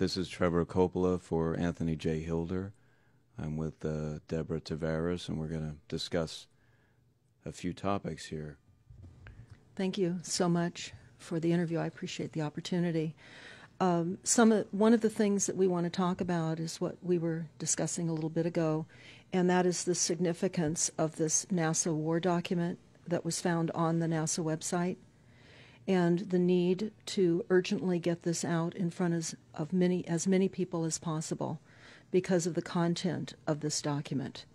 This is Trevor Coppola for Anthony J. Hilder. I'm with Deborah Tavares, and we're going to discuss a few topics here. Thank you so much for the interview. I appreciate the opportunity. One of the things that we want to talk about is what we were discussing a little bit ago, and that is the significance of this NASA war document that was found on the NASA website, and the need to urgently get this out in front of as many people as possible because of the content of this document.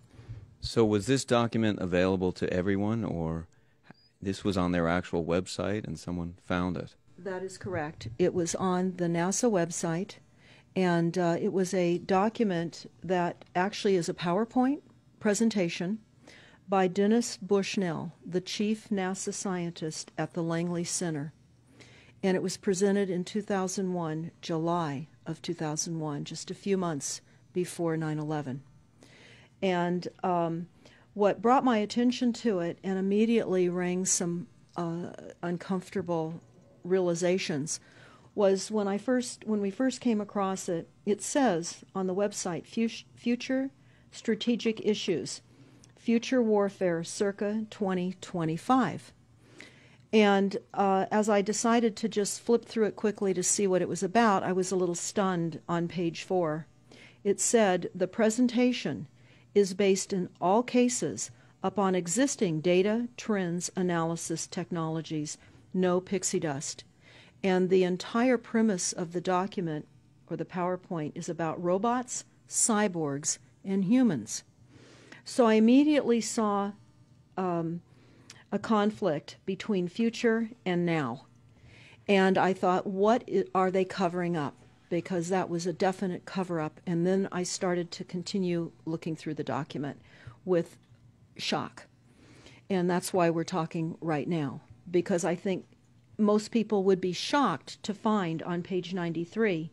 So was this document available to everyone, or this was on their actual website and someone found it? That is correct. It was on the NASA website, and it was a document that actually is a PowerPoint presentation by Dennis Bushnell, the chief NASA scientist at the Langley Center. And it was presented in 2001, July of 2001, just a few months before 9/11. And what brought my attention to it and immediately rang some uncomfortable realizations was when we first came across it. It says on the website, Future Strategic Issues, Future Warfare circa 2025. And as I decided to just flip through it quickly to see what it was about, I was a little stunned on page 4. It said, the presentation is based in all cases upon existing data, trends, analysis technologies, no pixie dust. And the entire premise of the document, or the PowerPoint, is about robots, cyborgs, and humans. So I immediately saw a conflict between future and now. And I thought, what are they covering up? Because that was a definite cover-up. And then I started to continue looking through the document with shock. And that's why we're talking right now, because I think most people would be shocked to find on page 93.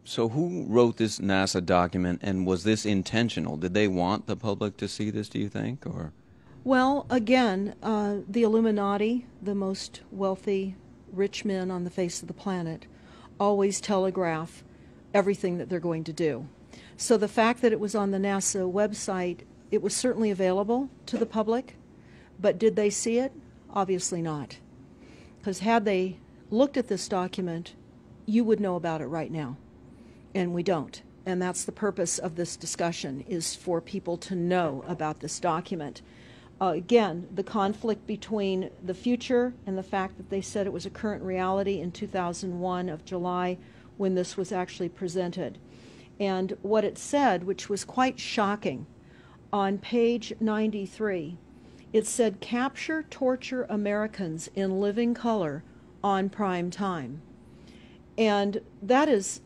So who wrote this NASA document, and was this intentional? Did they want the public to see this, do you think? Or? Well, again, the Illuminati, the most wealthy, rich men on the face of the planet, always telegraph everything that they're going to do. So the fact that it was on the NASA website, it was certainly available to the public, but did they see it? Obviously not. Because had they looked at this document, you would know about it right now. And we don't. And that's the purpose of this discussion, is for people to know about this document. Again, the conflict between the future and the fact that they said it was a current reality in 2001 of July when this was actually presented. And what it said, which was quite shocking, on page 93, it said, capture, torture Americans in living color on prime time. And that is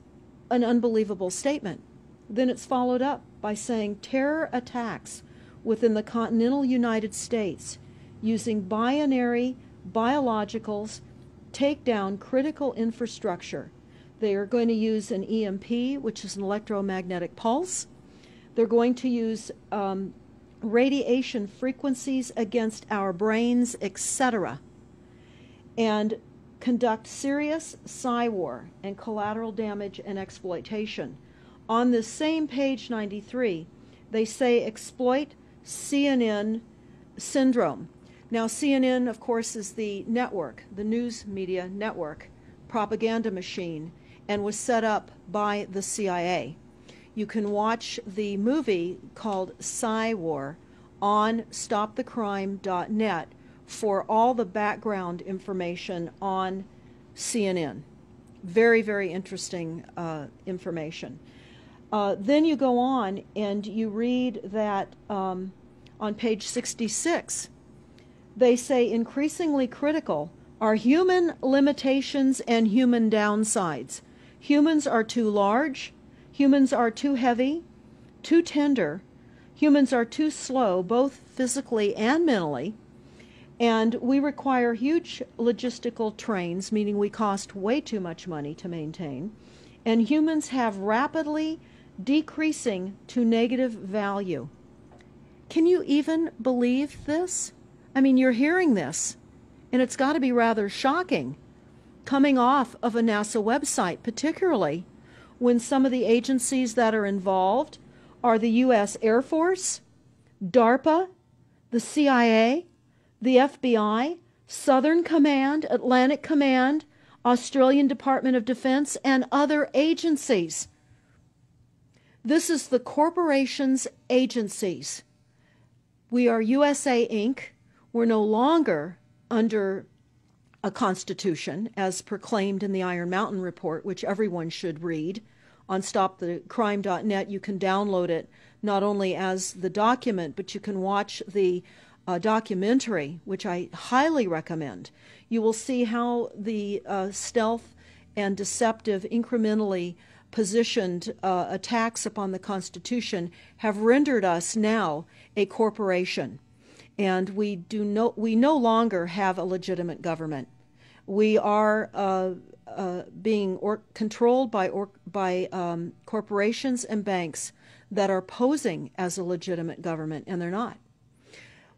an unbelievable statement. Then it's followed up by saying terror attacks within the continental United States using binary biologicals take down critical infrastructure. They are going to use an EMP, which is an electromagnetic pulse. They're going to use radiation frequencies against our brains, etc., and conduct serious psy-war and collateral damage and exploitation. On this same page 93, they say exploit CNN syndrome. Now, CNN, of course, is the network, the news media network, propaganda machine, and was set up by the CIA. You can watch the movie called Psy-War on stopthecrime.net for all the background information on CNN. Very, very interesting information. Then you go on and you read that on page 66, they say increasingly critical are human limitations and human downsides. Humans are too large, humans are too heavy, too tender, humans are too slow, both physically and mentally, and we require huge logistical trains, meaning we cost way too much money to maintain, and humans have rapidly decreasing to negative value. Can you even believe this? I mean, you're hearing this, and it's got to be rather shocking coming off of a NASA website, particularly when some of the agencies that are involved are the U.S. Air Force, DARPA, the CIA, the FBI, Southern Command, Atlantic Command, Australian Department of Defense, and other agencies. This is the corporation's agencies. We are USA Inc. We're no longer under a constitution as proclaimed in the Iron Mountain Report, which everyone should read. On stopthecrime.net, you can download it not only as the document, but you can watch the documentary, which I highly recommend. You will see how the stealth and deceptive, incrementally positioned attacks upon the Constitution have rendered us now a corporation. And we no longer have a legitimate government. We are being controlled by corporations and banks that are posing as a legitimate government, and they're not.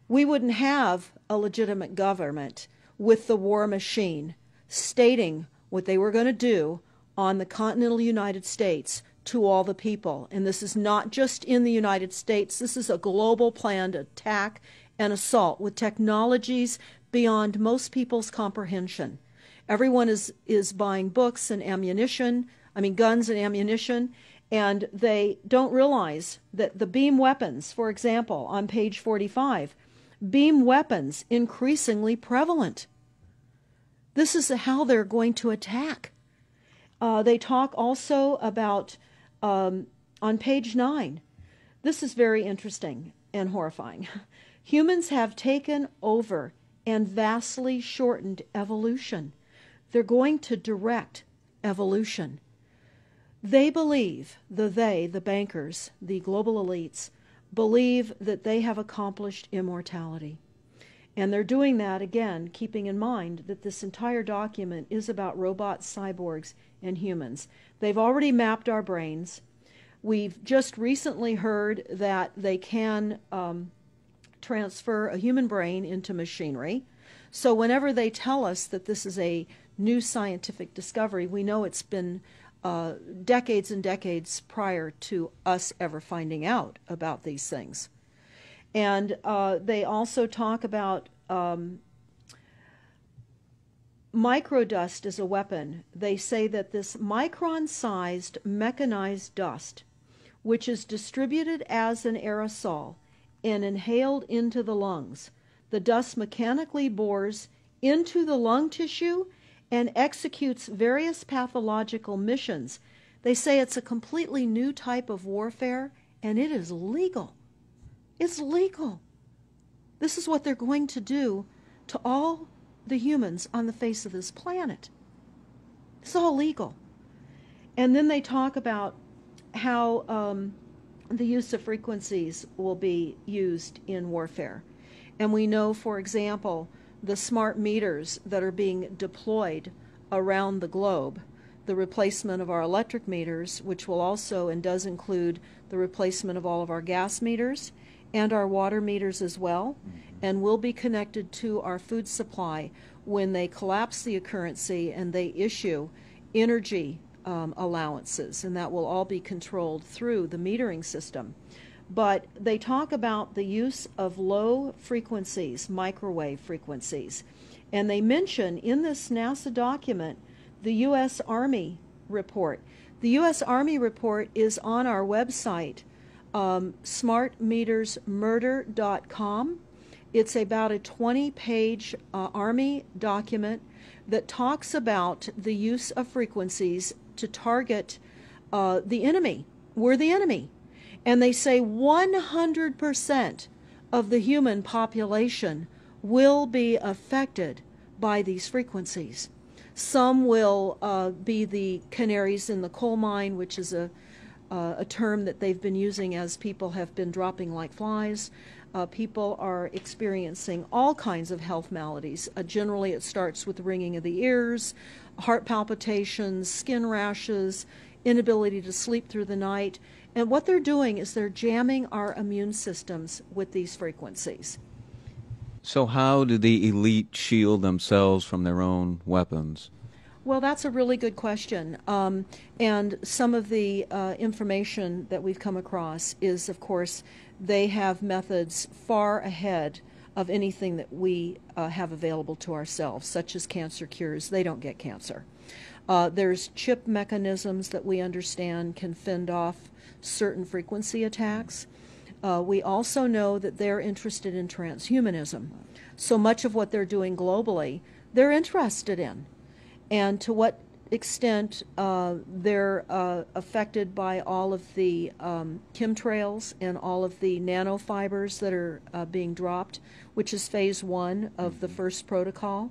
We wouldn't have a legitimate government with the war machine stating what they were going to do on the continental United States to all the people. And this is not just in the United States. This is a global planned attack and assault with technologies beyond most people's comprehension. Everyone is buying books and ammunition, guns and ammunition, and they don't realize that the beam weapons, for example, on page 45, beam weapons increasingly prevalent. This is how they're going to attack. They talk also about, on page 9, this is very interesting and horrifying. Humans have taken over and vastly shortened evolution. They're going to direct evolution. They believe, the bankers, the global elites, believe that they have accomplished immortality. And they're doing that, again, keeping in mind that this entire document is about robots, cyborgs, and humans. They've already mapped our brains. We've just recently heard that they can transfer a human brain into machinery. So whenever they tell us that this is a new scientific discovery, we know it's been decades and decades prior to us ever finding out about these things. And they also talk about microdust as a weapon. They say that this micron-sized mechanized dust, which is distributed as an aerosol and inhaled into the lungs, the dust mechanically bores into the lung tissue and executes various pathological missions. They say it's a completely new type of warfare, and it is legal. It's legal. This is what they're going to do to all the humans on the face of this planet. It's all legal. And then they talk about how the use of frequencies will be used in warfare. And we know, for example, the smart meters that are being deployed around the globe, the replacement of our electric meters, which will also and does include the replacement of all of our gas meters and our water meters as well, and will be connected to our food supply when they collapse the currency and they issue energy allowances, and that will all be controlled through the metering system. But they talk about the use of low frequencies, microwave frequencies, and they mention in this NASA document the U.S. Army report. The U.S. Army report is on our website, smartmetersmurder.com. It's about a 20-page Army document that talks about the use of frequencies to target the enemy. We're the enemy. And they say 100% of the human population will be affected by these frequencies. Some will be the canaries in the coal mine, which is a term that they've been using as people have been dropping like flies. People are experiencing all kinds of health maladies. Generally, it starts with ringing of the ears, heart palpitations, skin rashes, inability to sleep through the night. And what they're doing is they're jamming our immune systems with these frequencies. So how do the elite shield themselves from their own weapons? Well, that's a really good question. And some of the information that we've come across is, of course, they have methods far ahead of anything that we have available to ourselves, such as cancer cures. They don't get cancer. There's chip mechanisms that we understand can fend off certain frequency attacks. We also know that they're interested in transhumanism. So much of what they're doing globally, they're interested in. And to what extent they're affected by all of the chemtrails and all of the nanofibers that are being dropped, which is phase 1 of the first protocol.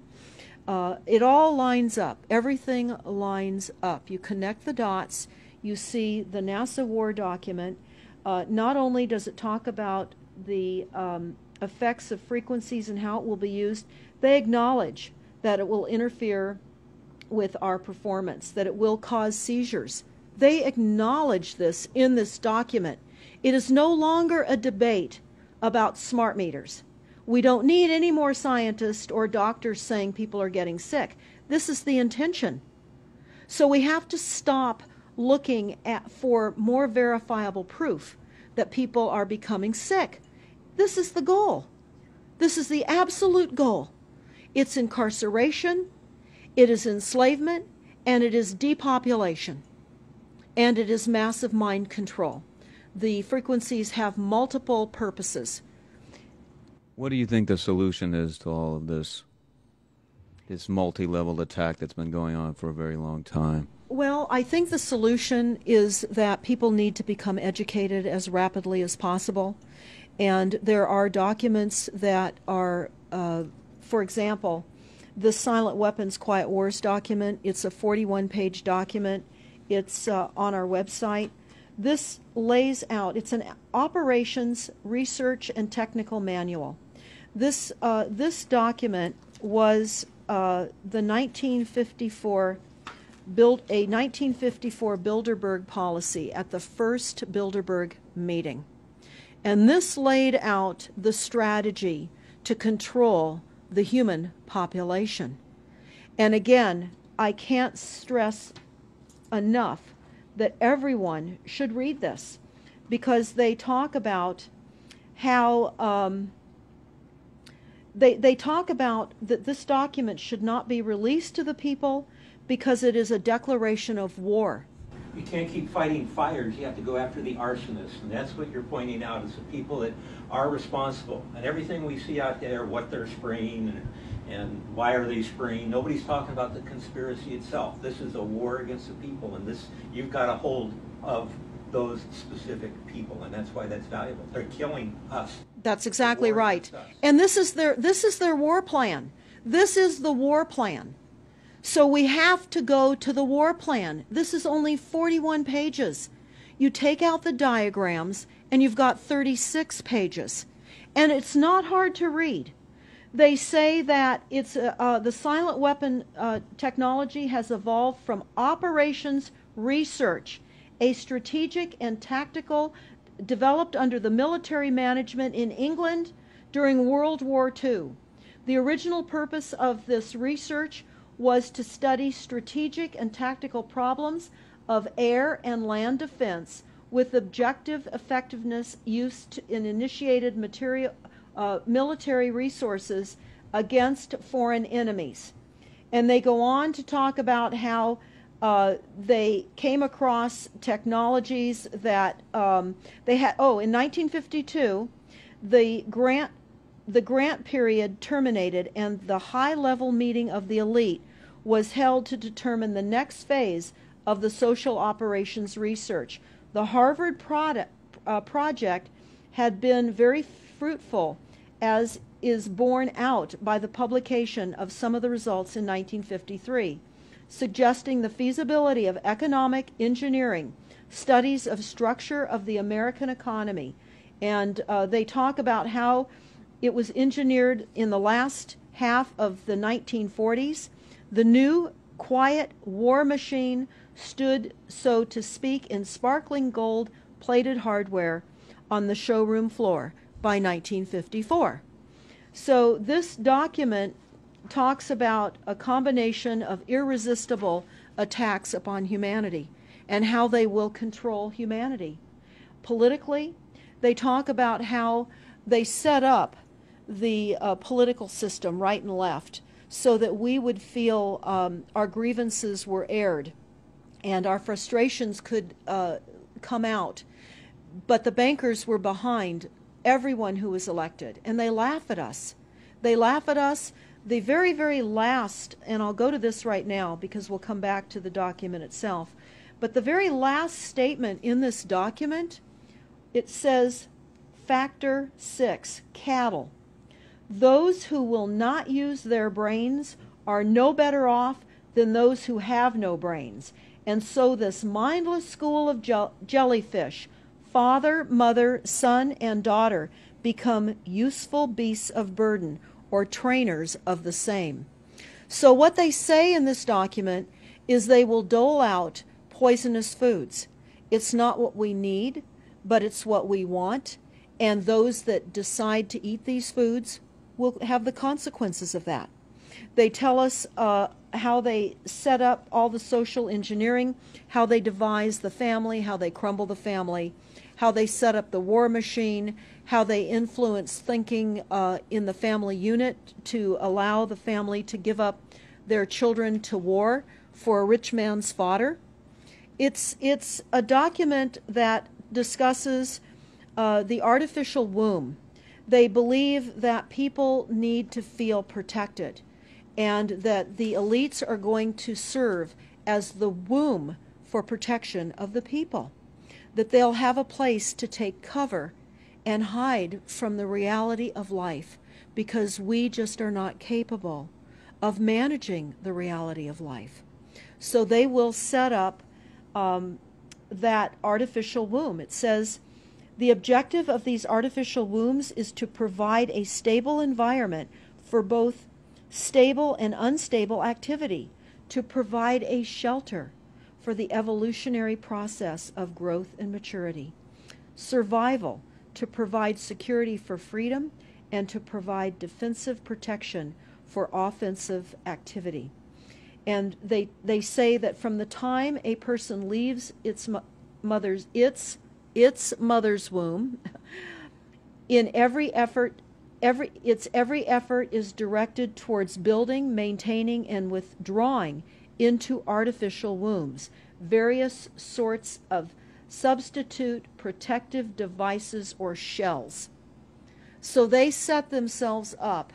It all lines up. Everything lines up. You connect the dots. You see the NASA war document. Not only does it talk about the effects of frequencies and how it will be used, they acknowledge that it will interfere with our performance, that it will cause seizures. They acknowledge this in this document. It is no longer a debate about smart meters. We don't need any more scientists or doctors saying people are getting sick. This is the intention. So we have to stop looking for more verifiable proof that people are becoming sick. This is the goal. This is the absolute goal. It's incarceration, it is enslavement, and it is depopulation, and it is massive mind control. The frequencies have multiple purposes. What do you think the solution is to all of this multi-level attack that's been going on for a very long time? Well, I think the solution is that people need to become educated as rapidly as possible. And there are documents that are, for example, the Silent Weapons Quiet Wars document. It's a 41-page document. It's on our website. This lays out, it's an operations, research, and technical manual. This document was the 1954 Bilderberg policy at the first Bilderberg meeting. And this laid out the strategy to control the human population. And again, I can't stress enough that everyone should read this, because they talk about how they talk about that this document should not be released to the people because it is a declaration of war. You can't keep fighting fires. You have to go after the arsonists. And that's what you're pointing out, is the people that are responsible. And everything we see out there, what they're spraying and why are they spraying, nobody's talking about the conspiracy itself. This is a war against the people, and this, you've got a hold of those specific people, and that's why that's valuable. They're killing us. That's exactly right. And this is their war plan. This is the war plan. So we have to go to the war plan. This is only 41 pages. You take out the diagrams and you've got 36 pages. And it's not hard to read. They say that it's the silent weapon technology has evolved from operations research, a strategic and tactical developed under the military management in England during World War II. The original purpose of this research was to study strategic and tactical problems of air and land defense with objective effectiveness used in initiated military resources against foreign enemies. And they go on to talk about how they came across technologies that they had. Oh, in 1952, the grant period terminated, and the high-level meeting of the elite was held to determine the next phase of the social operations research. The Harvard project had been very fruitful, as is borne out by the publication of some of the results in 1953, suggesting the feasibility of economic engineering, studies of structure of the American economy. And they talk about how it was engineered in the last half of the 1940s. The new quiet war machine stood, so to speak, in sparkling gold-plated hardware on the showroom floor by 1954. So this document talks about a combination of irresistible attacks upon humanity and how they will control humanity. Politically, they talk about how they set up the political system, right and left, so that we would feel our grievances were aired and our frustrations could come out. But the bankers were behind everyone who was elected, and they laugh at us. They laugh at us. The very, very last, and I'll go to this right now because we'll come back to the document itself, but the very last statement in this document, it says, Factor 6, cattle. Those who will not use their brains are no better off than those who have no brains. And so this mindless school of jellyfish, father, mother, son, and daughter, become useful beasts of burden, or trainers of the same. So what they say in this document is they will dole out poisonous foods. It's not what we need, but it's what we want, and those that decide to eat these foods will have the consequences of that. They tell us how they set up all the social engineering, how they devise the family, how they crumble the family, how they set up the war machine, how they influence thinking in the family unit to allow the family to give up their children to war for a rich man's fodder. It's a document that discusses the artificial womb. They believe that people need to feel protected and that the elites are going to serve as the womb for protection of the people, that they'll have a place to take cover and hide from the reality of life because we just are not capable of managing the reality of life. So they will set up that artificial womb. It says, the objective of these artificial wombs is to provide a stable environment for both stable and unstable activity, to provide a shelter for the evolutionary process of growth and maturity, survival, to provide security for freedom, and to provide defensive protection for offensive activity. And they say that from the time a person leaves its mother's womb, in every effort is directed towards building, maintaining, and withdrawing into artificial wombs various sorts of substitute protective devices or shells. So they set themselves up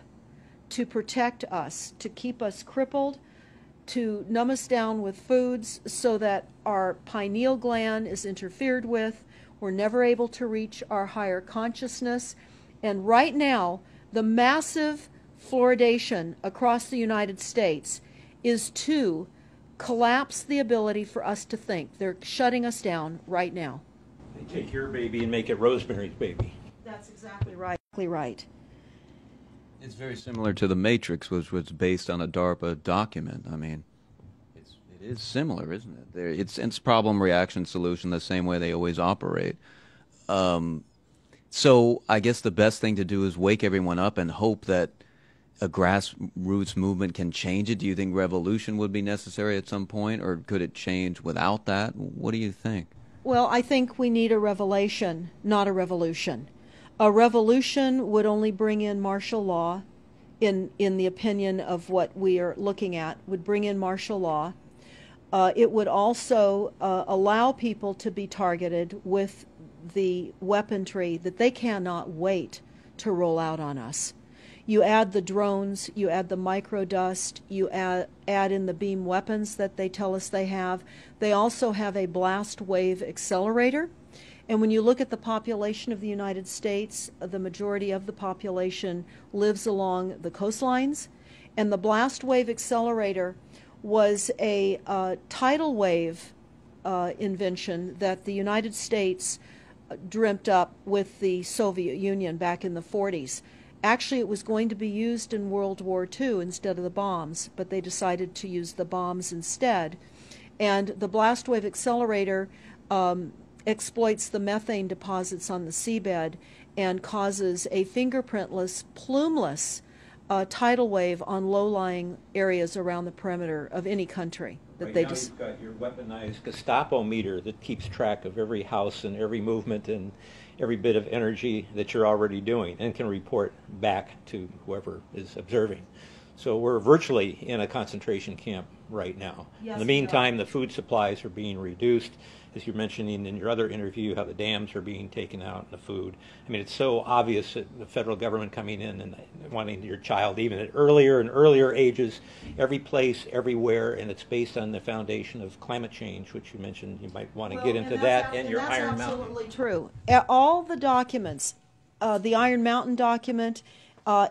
to protect us, to keep us crippled, to numb us down with foods so that our pineal gland is interfered with. We're never able to reach our higher consciousness. And right now, the massive fluoridation across the United States is to collapse the ability for us to think. They're shutting us down right now. They take your baby and make it Rosemary's Baby. That's exactly right. It's very similar to The Matrix, which was based on a DARPA document. I mean, it is similar, isn't it? It's problem, reaction, solution, the same way they always operate. So I guess the best thing to do is wake everyone up and hope that a grassroots movement can change it. Do you think revolution would be necessary at some point, or could it change without that? What do you think? Well, I think we need a revelation, not a revolution. A revolution would only bring in martial law, in the opinion of what we are looking at, would bring in martial law. It would also allow people to be targeted with the weaponry that they cannot wait to roll out on us. You add the drones, you add the microdust, you add in the beam weapons that they tell us they have. They also have a blast wave accelerator. And when you look at the population of the United States, the majority of the population lives along the coastlines. And the blast wave accelerator was a tidal wave invention that the United States dreamt up with the Soviet Union back in the 40s. Actually, it was going to be used in World War II instead of the bombs, but they decided to use the bombs instead. And the blast wave accelerator exploits the methane deposits on the seabed and causes a fingerprintless, plumeless tidal wave on low-lying areas around the perimeter of any country. That Right they now you've got your weaponized Gestapo meter that keeps track of every house and every movement and every bit of energy that you're already doing and can report back to whoever is observing. So we're virtually in a concentration camp right now. Yes, in the meantime, the food supplies are being reduced. As you're mentioning in your other interview, how the dams are being taken out and the food. I mean, it's so obvious that the federal government coming in and wanting your child even at earlier and earlier ages, every place, everywhere, and it's based on the foundation of climate change, which you mentioned. You might want to get into that and your Iron Mountain. That's absolutely true. All the documents, the Iron Mountain document,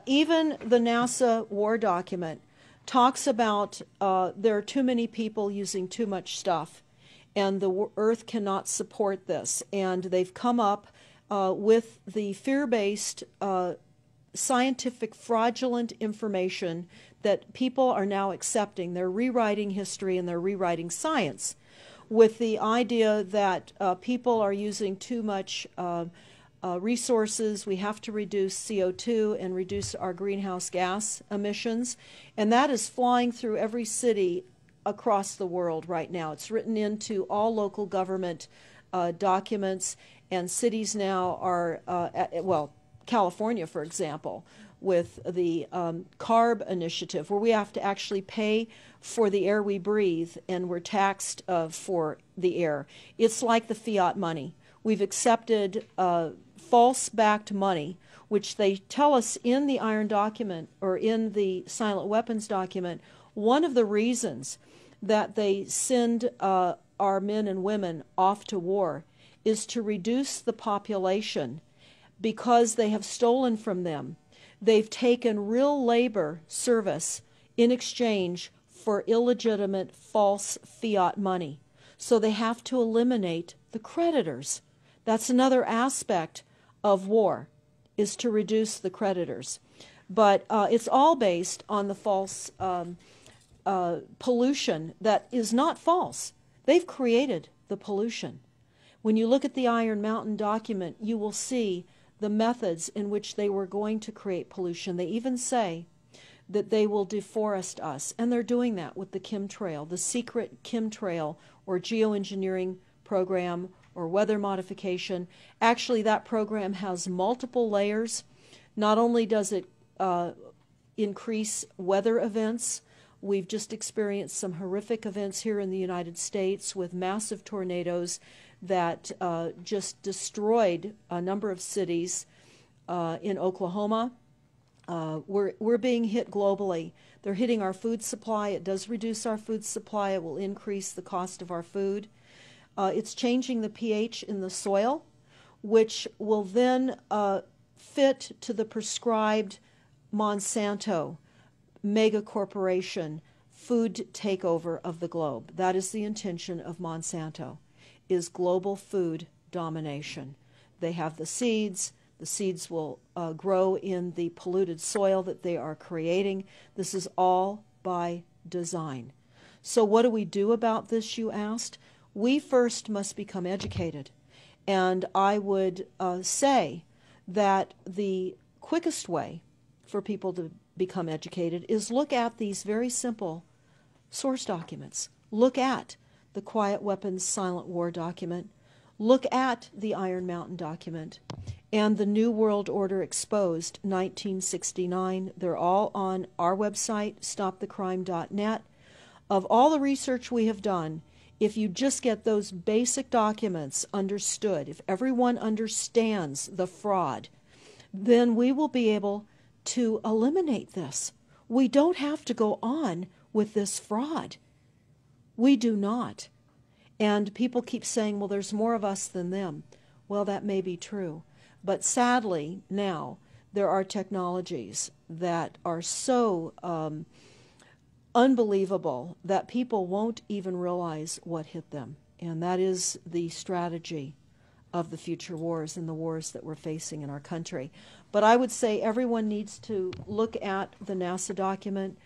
even the NASA war document, talks about there are too many people using too much stuff, and the Earth cannot support this. And they've come up with the fear-based, scientific, fraudulent information that people are now accepting. They're rewriting history and they're rewriting science with the idea that people are using too much resources. We have to reduce CO2 and reduce our greenhouse gas emissions. And that is flying through every city across the world right now. It's written into all local government documents, and cities now are, well, California, for example, with the CARB initiative, where we have to actually pay for the air we breathe, and we're taxed for the air. It's like the fiat money. We've accepted false-backed money, which they tell us in the Iron document, or in the silent weapons document, one of the reasons that they send our men and women off to war is to reduce the population because they have stolen from them. They've taken real labor service in exchange for illegitimate false fiat money. So they have to eliminate the creditors. That's another aspect of war, is to reduce the creditors. But it's all based on the false pollution that is not false. They've created the pollution. When you look at the Iron Mountain document, you will see the methods in which they were going to create pollution. They even say that they will deforest us, and they're doing that with the chemtrail, the secret chemtrail or geoengineering program or weather modification. Actually, that program has multiple layers. Not only does it increase weather events, we've just experienced some horrific events here in the United States with massive tornadoes that just destroyed a number of cities in Oklahoma. We're being hit globally. They're hitting our food supply. It does reduce our food supply. It will increase the cost of our food. It's changing the pH in the soil, which will then fit to the prescribed Monsanto mega corporation food takeover of the globe. That is the intention of Monsanto, is global food domination. They have the seeds. The seeds will grow in the polluted soil that they are creating. This is all by design. So what do we do about this, you asked? We first must become educated. And I would say that the quickest way for people to become educated is look at these very simple source documents. Look at the Quiet Weapons Silent War document. Look at the Iron Mountain document and the New World Order Exposed, 1969. They're all on our website, stopthecrime.net. Of all the research we have done, if you just get those basic documents understood, if everyone understands the fraud, then we will be able to eliminate this. We don't have to go on with this fraud. We do not. And people keep saying, well, there's more of us than them. Well, that may be true. But sadly, now, there are technologies that are so unbelievable that people won't even realize what hit them. And that is the strategy of the future wars and the wars that we're facing in our country. But I would say everyone needs to look at the NASA document.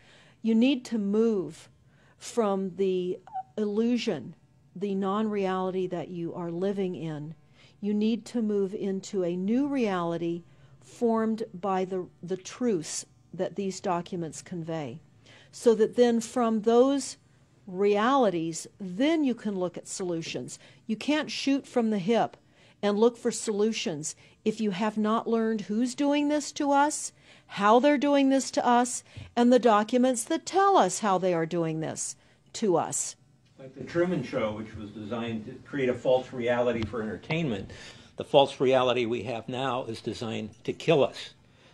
You need to move from the illusion, the non-reality that you are living in. You need to move into a new reality formed by the truths that these documents convey. So that then from those realities, then you can look at solutions. You can't shoot from the hip and look for solutions if you have not learned who's doing this to us, how they're doing this to us, and the documents that tell us how they are doing this to us. Like the Truman Show, which was designed to create a false reality for entertainment, the false reality we have now is designed to kill us.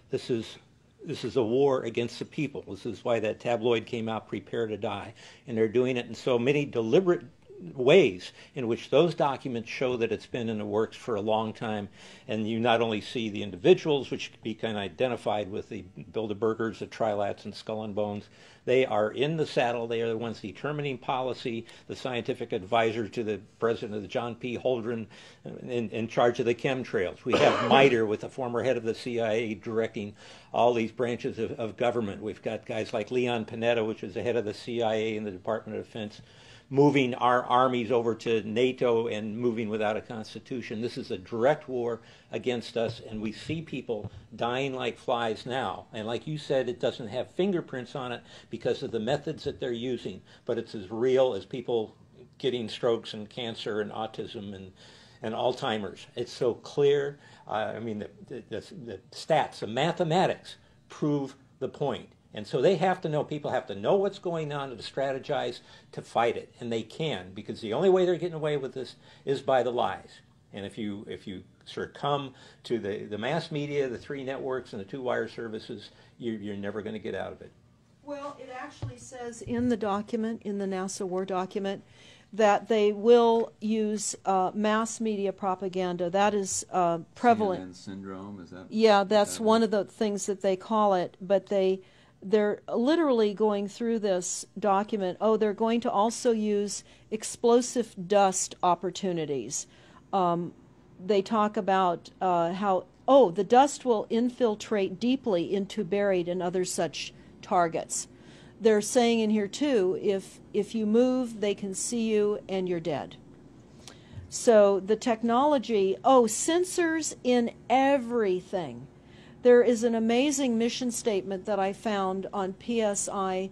This is a war against the people. This is why that tabloid came out, Prepare to Die. And they're doing it in so many deliberate ways in which those documents show that it's been in the works for a long time. And you not only see the individuals, which can be kind of identified with the Bilderbergers, the Trilats, and Skull and Bones. They are in the saddle. They are the ones determining policy, the scientific advisor to the president of the John P. Holdren in charge of the chemtrails. We have MITRE with the former head of the CIA directing all these branches of government. We've got guys like Leon Panetta, which is the head of the CIA and the Department of Defense, moving our armies over to NATO and moving without a constitution. This is a direct war against us, and we see people dying like flies now. And like you said, it doesn't have fingerprints on it because of the methods that they're using, but it's as real as people getting strokes and cancer and autism and Alzheimer's. It's so clear. I mean, the stats, the mathematics prove the point. And so they have to know, people have to know what's going on to strategize to fight it. And they can, because the only way they're getting away with this is by the lies. And if you succumb to the mass media, the three networks, and the two wire services, you're never going to get out of it. Well, it actually says in the document, in the NASA War document, that they will use mass media propaganda. That is prevalent. CNN syndrome, is that? Yeah, that's one of the things that they call it. But they're literally going through this document. Oh, they're going to also use explosive dust opportunities. They talk about how, the dust will infiltrate deeply into buried and other such targets. They're saying in here, too, if you move, they can see you and you're dead. So the technology, sensors in everything. There is an amazing mission statement that I found on PSI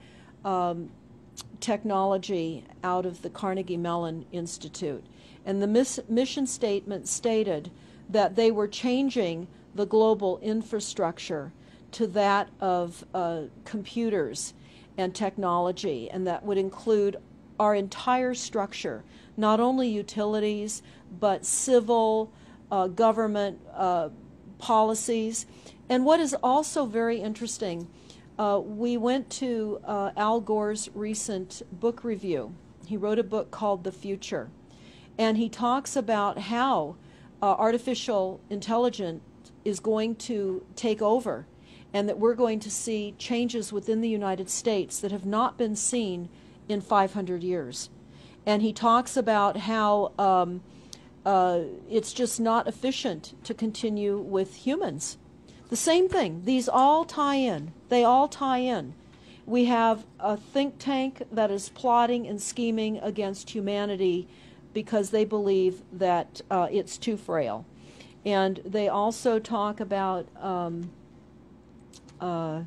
technology out of the Carnegie Mellon Institute. And the mission statement stated that they were changing the global infrastructure to that of computers and technology, and that would include our entire structure, not only utilities, but civil, government policies. And what is also very interesting, we went to Al Gore's recent book review. He wrote a book called The Future, and he talks about how artificial intelligence is going to take over, and that we're going to see changes within the United States that have not been seen in 500 years. And he talks about how it's just not efficient to continue with humans. The same thing. These all tie in. They all tie in. We have a think tank that is plotting and scheming against humanity because they believe that it's too frail. And they also talk about let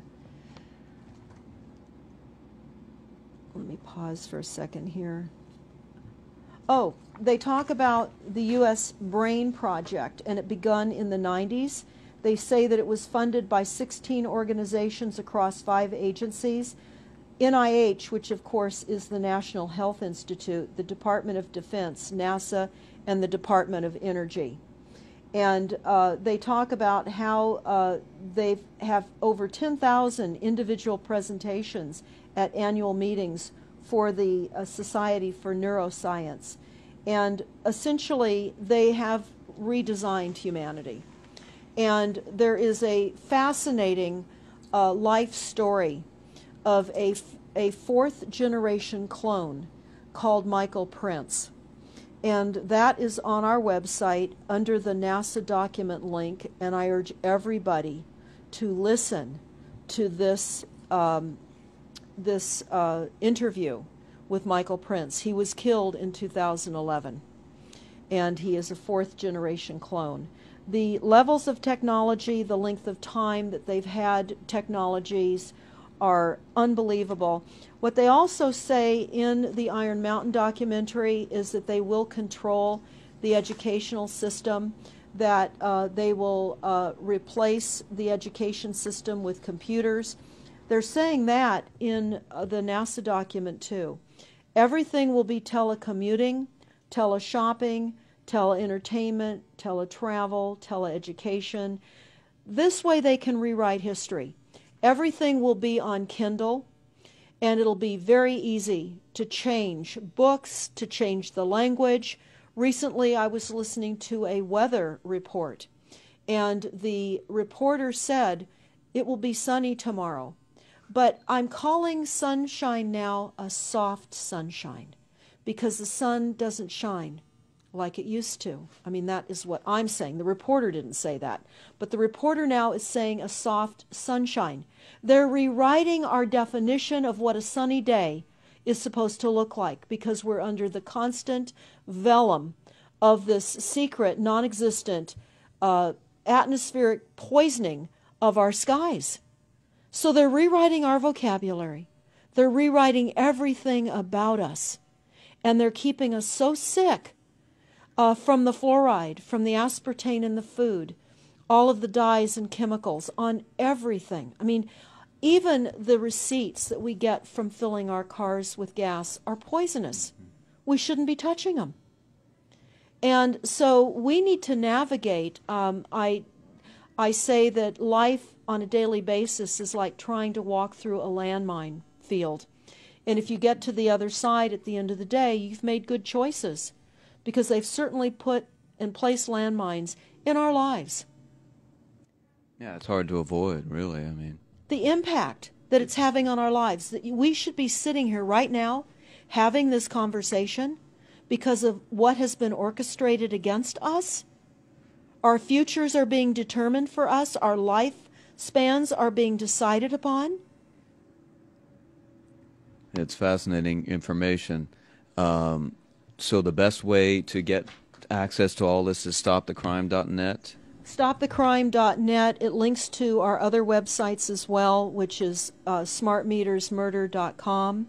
me pause for a second here. Oh, they talk about the U.S. Brain Project, and it begun in the 90s. They say that it was funded by 16 organizations across 5 agencies. NIH, which of course is the National Health Institute, the Department of Defense, NASA, and the Department of Energy. And they talk about how they have over 10,000 individual presentations at annual meetings for the Society for Neuroscience. And essentially, they have redesigned humanity. And there is a fascinating life story of a 4th generation clone called Michael Prince. And that is on our website under the NASA document link, and I urge everybody to listen to this interview with Michael Prince. He was killed in 2011, and he is a 4th generation clone. The levels of technology, the length of time that they've had technologies are unbelievable. What they also say in the Iron Mountain documentary is that they will control the educational system, that they will replace the education system with computers. They're saying that in the NASA document too. Everything will be telecommuting, teleshopping, tele-entertainment, tele-travel, tele-education. This way they can rewrite history. Everything will be on Kindle, and it'll be very easy to change books, to change the language. Recently I was listening to a weather report, and the reporter said it will be sunny tomorrow. But I'm calling sunshine now a soft sunshine, because the sun doesn't shine like it used to. I mean, that is what I'm saying. The reporter didn't say that. But the reporter now is saying a soft sunshine. They're rewriting our definition of what a sunny day is supposed to look like, because we're under the constant vellum of this secret, non-existent atmospheric poisoning of our skies. So they're rewriting our vocabulary. They're rewriting everything about us. And they're keeping us so sick from the fluoride, from the aspartame in the food, all of the dyes and chemicals on everything. I mean, even the receipts that we get from filling our cars with gas are poisonous. We shouldn't be touching them. And so we need to navigate. I say that life on a daily basis is like trying to walk through a landmine field. And if you get to the other side at the end of the day, you've made good choices, because they've certainly put and placed landmines in our lives. Yeah, it's hard to avoid, really. I mean, the impact that it's having on our lives, that we should be sitting here right now having this conversation because of what has been orchestrated against us. Our futures are being determined for us. Our lifespans are being decided upon. it's fascinating information. So the best way to get access to all this is stopthecrime.net? Stopthecrime.net. It links to our other websites as well, which is smartmetersmurder.com.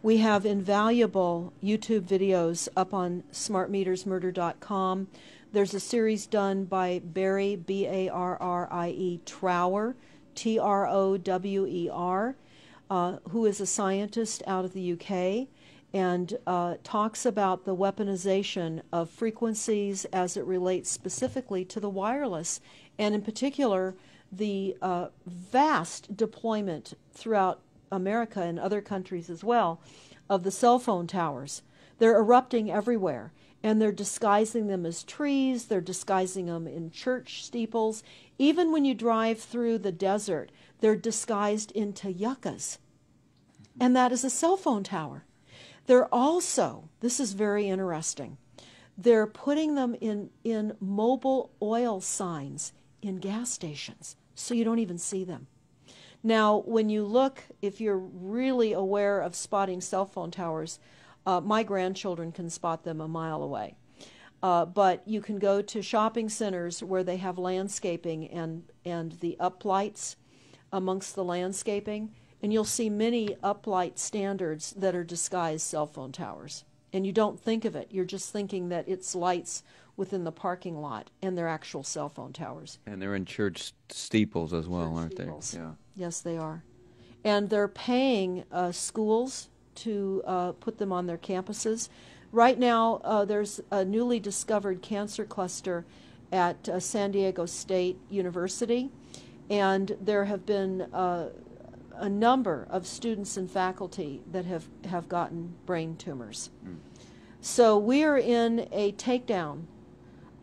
We have invaluable YouTube videos up on smartmetersmurder.com. There's a series done by Barry, B-A-R-R-I-E, Trower, T-R-O-W-E-R, who is a scientist out of the UK, and talks about the weaponization of frequencies as it relates specifically to the wireless, and in particular the vast deployment throughout America and other countries as well of the cell phone towers. They're erupting everywhere, and they're disguising them as trees, they're disguising them in church steeples. Even when you drive through the desert, they're disguised into yuccas, and that is a cell phone tower. They're also, this is very interesting, they're putting them in mobile oil signs in gas stations, so you don't even see them. Now, when you look, if you're really aware of spotting cell phone towers, my grandchildren can spot them a mile away. But you can go to shopping centers where they have landscaping and the uplights amongst the landscaping, and you'll see many uplight standards that are disguised cell phone towers. And you don't think of it. You're just thinking that it's lights within the parking lot, and they're actual cell phone towers. And they're in church steeples as well, Church aren't steeples. they? Yeah. Yes, they are. And they're paying schools to put them on their campuses. Right now, there's a newly discovered cancer cluster at San Diego State University, and there have been a number of students and faculty that have gotten brain tumors. So we are in a takedown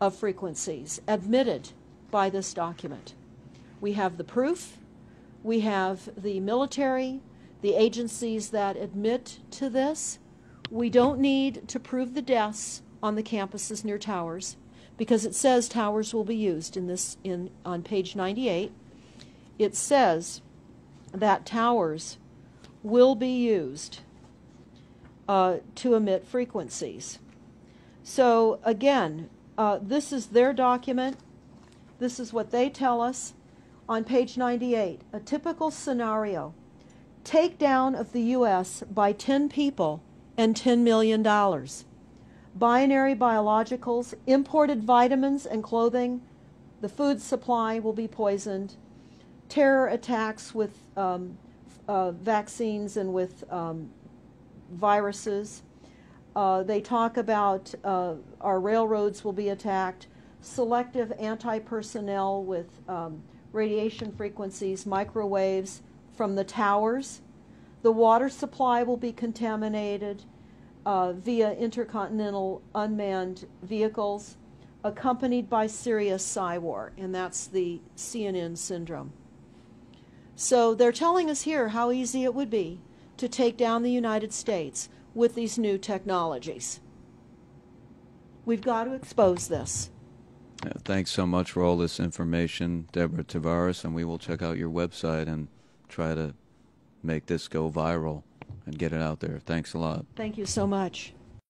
of frequencies admitted by this document. We have the proof, we have the military, the agencies that admit to this. We don't need to prove the deaths on the campuses near towers, because it says towers will be used on page 98. It says that towers will be used to emit frequencies. So again, this is their document. This is what they tell us on page 98. A typical scenario: takedown of the U.S. by 10 people and $10 million. Binary biologicals, imported vitamins and clothing, the food supply will be poisoned. Terror attacks with vaccines and with viruses. They talk about our railroads will be attacked. Selective anti-personnel with radiation frequencies, microwaves from the towers. The water supply will be contaminated via intercontinental unmanned vehicles, accompanied by serious psy-war, and that's the CNN syndrome. So they're telling us here how easy it would be to take down the United States with these new technologies. We've got to expose this. Thanks so much for all this information, Deborah Tavares, and we will check out your website and try to make this go viral and get it out there. Thanks a lot. Thank you so much.